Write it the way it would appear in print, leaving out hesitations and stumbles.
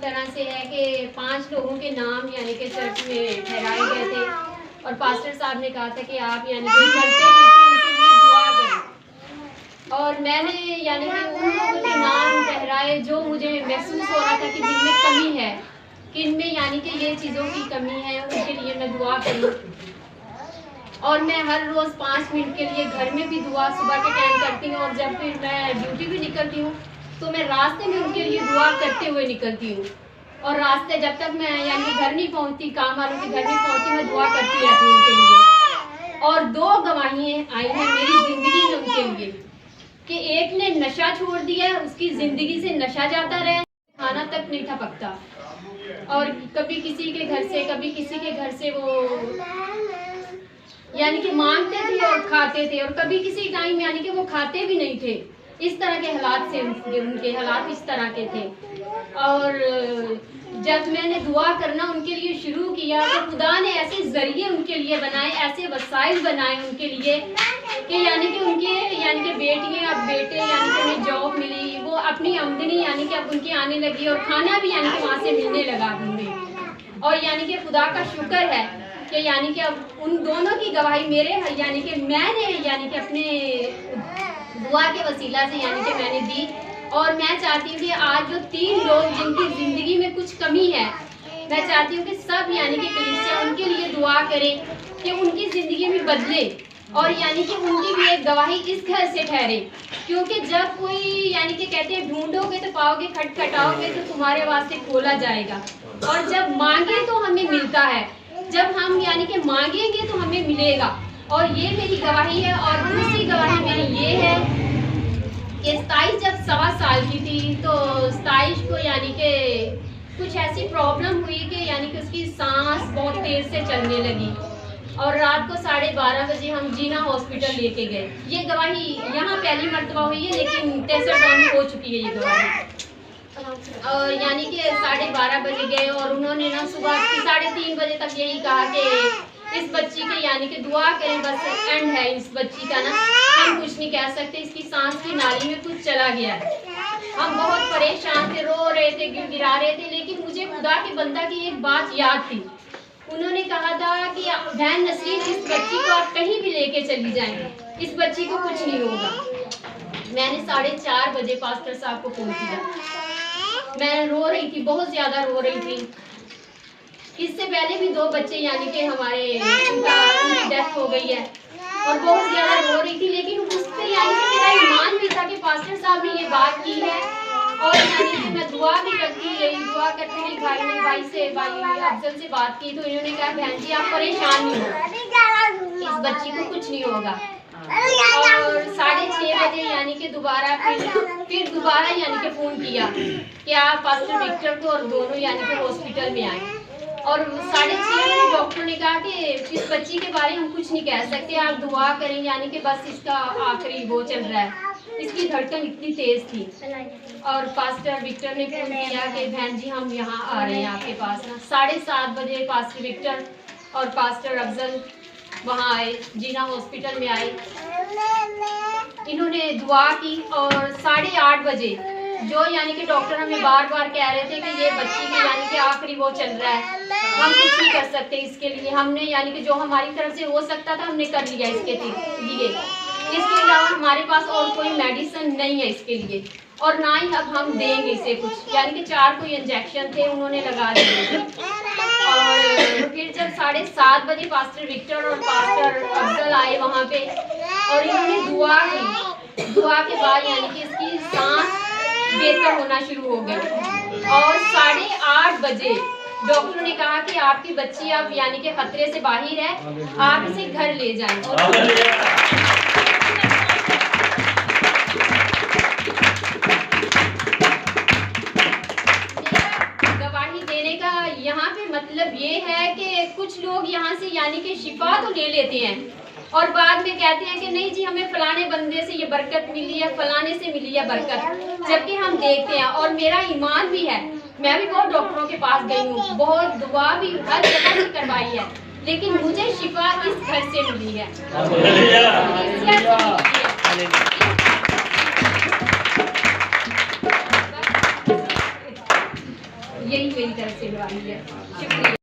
तरह से है कि 5 लोगों के नाम यानी कि चर्च में ठहराए गए थे और पास्टर साहब ने कहा था कि आप यानी कि चलते फिरते उनके लिए दुआ करें। और मैंने यानी कि उन लोगों के नाम ठहराए जो मुझे महसूस हो रहा था कि जिनमें कमी है, कि इनमें यानी कि ये चीज़ों की कमी है, उनके लिए मैं दुआ करूँ। और मैं हर रोज़ 5 मिनट के लिए घर में भी दुआ सुबह के टाइम करती हूँ, और जब फिर मैं ड्यूटी भी निकलती हूँ तो मैं रास्ते में उनके लिए दुआ करते हुए निकलती हूँ। और रास्ते जब तक मैं यानी कि घर नहीं पहुँचती, काम वालों के घर नहीं पहुँचती, मैं दुआ करती रहती हूँ उनके लिए। और 2 गवाहियाँ आई हैं मेरी ज़िंदगी में उनके लिए कि एक ने नशा छोड़ दिया, उसकी ज़िंदगी से नशा जाता रहा, खाना तक नहीं था पकता, और कभी किसी के घर से कभी किसी के घर से वो यानी कि मांगते थे और खाते थे, और कभी किसी टाइम यानी कि वो खाते भी नहीं थे। इस तरह के हालात से उनके हालात इस तरह के थे। और जब मैंने दुआ करना उनके लिए शुरू किया तो खुदा ने ऐसे जरिए उनके लिए बनाए, ऐसे वसाइल बनाए उनके लिए कि यानी कि उनके यानी कि बेटियां अब बेटे यानी कि उन्हें जॉब मिली, वो अपनी आमदनी यानी कि अब उनकी आने लगी, और खाना भी यानी कि वहाँ से मिलने लगा उन्हें। और यानी कि खुदा का शुक्र है कि यानी कि अब उन दोनों की गवाही मेरे यानी कि मैंने यानी कि अपने दुआ के वसीला से यानी कि मैंने दी। और मैं चाहती हूँ कि आज जो 3 लोग जिनकी ज़िंदगी में कुछ कमी है, मैं चाहती हूँ कि सब यानी कि कलीसिया उनके लिए दुआ करें कि उनकी ज़िंदगी में बदले, और यानी कि उनकी भी एक गवाही इस घर से ठहरे। क्योंकि जब कोई यानी कि कहते हैं ढूंढोगे तो पाओगे, खटखटाओगे तो तुम्हारे वास्ते खोला जाएगा, और जब मांगे तो हमें मिलता है, जब हम यानी कि मांगेंगे तो हमें मिलेगा। और ये मेरी गवाही है। और दूसरी गवाही मेरी ये है कि 27 जब 1.25 साल की थी तो 27 को यानी कि कुछ ऐसी प्रॉब्लम हुई कि यानी कि उसकी सांस बहुत तेज़ से चलने लगी, और रात को 12:30 बजे हम जीना हॉस्पिटल लेके गए। ये गवाही यहाँ पहली मर्तबा हुई है, लेकिन तेसर टाइम हो चुकी है ये गवाही। और यानी कि 12:30 बजे गए, और उन्होंने ना सुबह 3:30 बजे तक यही कहा कि इस बच्ची के यानी कि दुआ करें, बस एंड है इस बच्ची का ना, हम कुछ नहीं कह सकते, इसकी सांस की नाली में कुछ चला गया है। हम बहुत परेशान थे, रो रहे थे, गिड़गिड़ा रहे थे, लेकिन मुझे खुदा के बंदा की एक बात याद थी। उन्होंने कहा था कि बहन नसीब, इस बच्ची को आप कहीं भी लेके चली जाएंगे, इस बच्ची को कुछ नहीं होगा। मैंने 4:30 बजे पास्टर साहब को फोन किया। मैं रो रही थी, बहुत ज़्यादा रो रही थी। इससे पहले भी 2 बच्चे यानी कि हमारे उनकी डेथ हो गई है, और बहुत ज़्यादा रो रही थी, लेकिन उस पर यानी कि मेरा ईमान भी था कि पास्टर साहब ने ये बात की है। और यानी कि मैं दुआ भी करती रही, दुआ करती रही। भाई अफजल से बात की तो इन्होंने कहा बहन जी आप परेशान नहीं हो, इस बच्ची को कुछ नहीं होगा। और 6:30 बजे यानी कि दोबारा फिर दोबारा यानी कि फ़ोन किया कि आप पास्टर विक्टर को और दोनों यानी कि हॉस्पिटल में आए। और 6:30 बजे डॉक्टर ने कहा कि इस बच्ची के बारे में हम कुछ नहीं कह सकते, आप दुआ करें, यानी कि बस इसका आखिरी वो चल रहा है, इसकी धड़कन इतनी तेज़ थी। और पास्टर विक्टर ने फ़ोन किया कि बहन जी हम यहाँ आ रहे हैं आपके पास ना। 7:30 बजे पास्टर विक्टर और पास्टर अफजल वहाँ आए, जीना हॉस्पिटल में आए। इन्होंने दुआ की, और 8:30 बजे जो यानी कि डॉक्टर हमें बार बार कह रहे थे कि ये बच्ची के यानी कि आखिरी वो चल रहा है, हम कुछ नहीं कर सकते इसके लिए, हमने यानी कि जो हमारी तरफ से हो सकता था हमने कर लिया इसके लिए। इसके अलावा हमारे पास और कोई मेडिसिन नहीं है इसके लिए, और ना ही अब हम देंगे इसे कुछ। यानी कि 4 कोई इंजेक्शन थे उन्होंने लगा दिए। और फिर जब 7:30 बजे पास्टर विक्टर और पास्टर अफजल आए वहाँ पे, और इन्होंने दुआ की, दुआ के बाद यानी कि इसकी सांस बेहतर होना शुरू हो गई। और 8:30 बजे डॉक्टर ने कहा कि आपकी बच्ची अब यानी कि खतरे से बाहर है, आप इसे घर ले जाएं। गवाही देने का यहाँ पे मतलब ये है कि कुछ लोग यहाँ से यानी कि शिफा तो ले लेते हैं, और बाद में कहते हैं कि नहीं जी हमें फलाने बंदे से ये बरकत मिली है, फलाने से मिली है बरकत, जबकि हम देखते हैं। और मेरा ईमान भी है, मैं भी बहुत डॉक्टरों के पास गई हूँ, बहुत दुआ भी हर जगह से करवाई है, लेकिन मुझे शिफा इस घर से मिली है। यही मेरी तरफ से दुआ है। शुक्रिया।